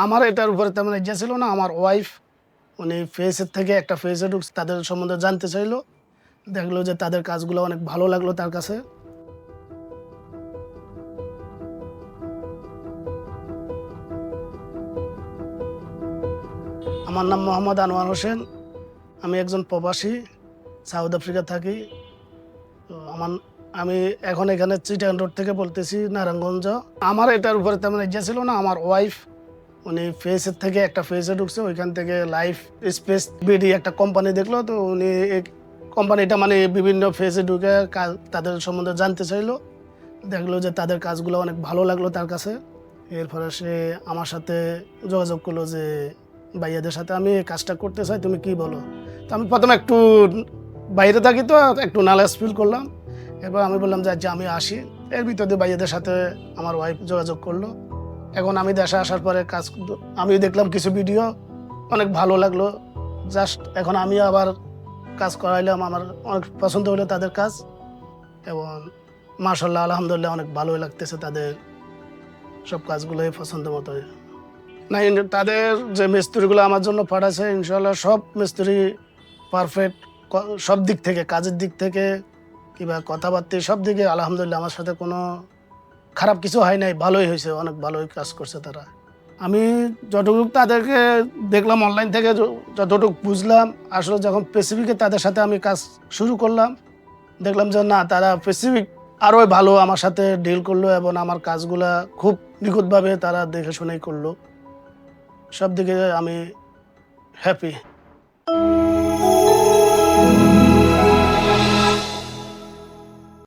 আমার এটার উপরে তেমন ইচ্ছা ছিল না। আমার ওয়াইফ উনি ফেসের থেকে একটা ফেসে ঢুকছে, তাদের সম্বন্ধে জানতে চাইলো। দেখলো যে তাদের কাজগুলো অনেক ভালো লাগলো তার কাছে। আমার নাম মোহাম্মদ আনোয়ার হোসেন। আমি একজন প্রবাসী, সাউথ আফ্রিকা থাকি। তো আমি এখন এখানে চিটাগাং রোড থেকে বলতেছি, নারায়ণগঞ্জ। আমার এটার উপরে তেমন ইচ্ছা ছিল না। আমার ওয়াইফ উনি ফেসের থেকে একটা ফেসে ঢুকছে, ওইখান থেকে লাইফ স্পেস বিডি একটা কোম্পানি দেখলো। তো উনি এই কোম্পানিটা মানে বিভিন্ন ফেসে ঢুকে তাদের সম্বন্ধে জানতে চাইলো। দেখলো যে তাদের কাজগুলো অনেক ভালো লাগলো তার কাছে। এরপরে সে আমার সাথে যোগাযোগ করলো যে ভাইয়াদের সাথে আমি এই কাজটা করতে চাই, তুমি কি বলো। তো আমি প্রথমে একটু বাইরে থাকি, তো একটু নার্ভাস ফিল করলাম। এরপর আমি বললাম যে আচ্ছা আমি আসি। এর ভিতরে ভাইয়াদের সাথে আমার ওয়াইফ যোগাযোগ করলো। এখন আমি দেশে আসার পরে আমি দেখলাম কিছু ভিডিও, অনেক ভালো লাগলো। জাস্ট এখন আমি আবার কাজ করাইলাম, আমার অনেক পছন্দ হলো তাদের কাজ। এবং মাশাআল্লাহ আলহামদুলিল্লাহ অনেক ভালোই লাগতেছে, তাদের সব কাজগুলোই পছন্দ মতো। না, তাদের যে মিস্ত্রিগুলো আমার জন্য পাঠাচ্ছে, ইনশাল্লাহ সব মিস্ত্রি পারফেক্ট। সব দিক থেকে, কাজের দিক থেকে কিংবা কথাবার্তা সব দিকে আলহামদুলিল্লাহ আমার সাথে কোনো খারাপ কিছু হয় নাই, ভালোই হয়েছে, অনেক ভালোই কাজ করছে তারা। আমি যতটুকু তাদেরকে দেখলাম অনলাইন থেকে, যতটুকু বুঝলাম, আসলে যখন স্পেসিফিকে তাদের সাথে আমি কাজ শুরু করলাম, দেখলাম যে না, তারা স্পেসিফিক আরও ভালো আমার সাথে ডিল করলো এবং আমার কাজগুলা খুব নিখুঁতভাবে তারা দেখে শুনেই করলো। সব দিকে আমি হ্যাপি।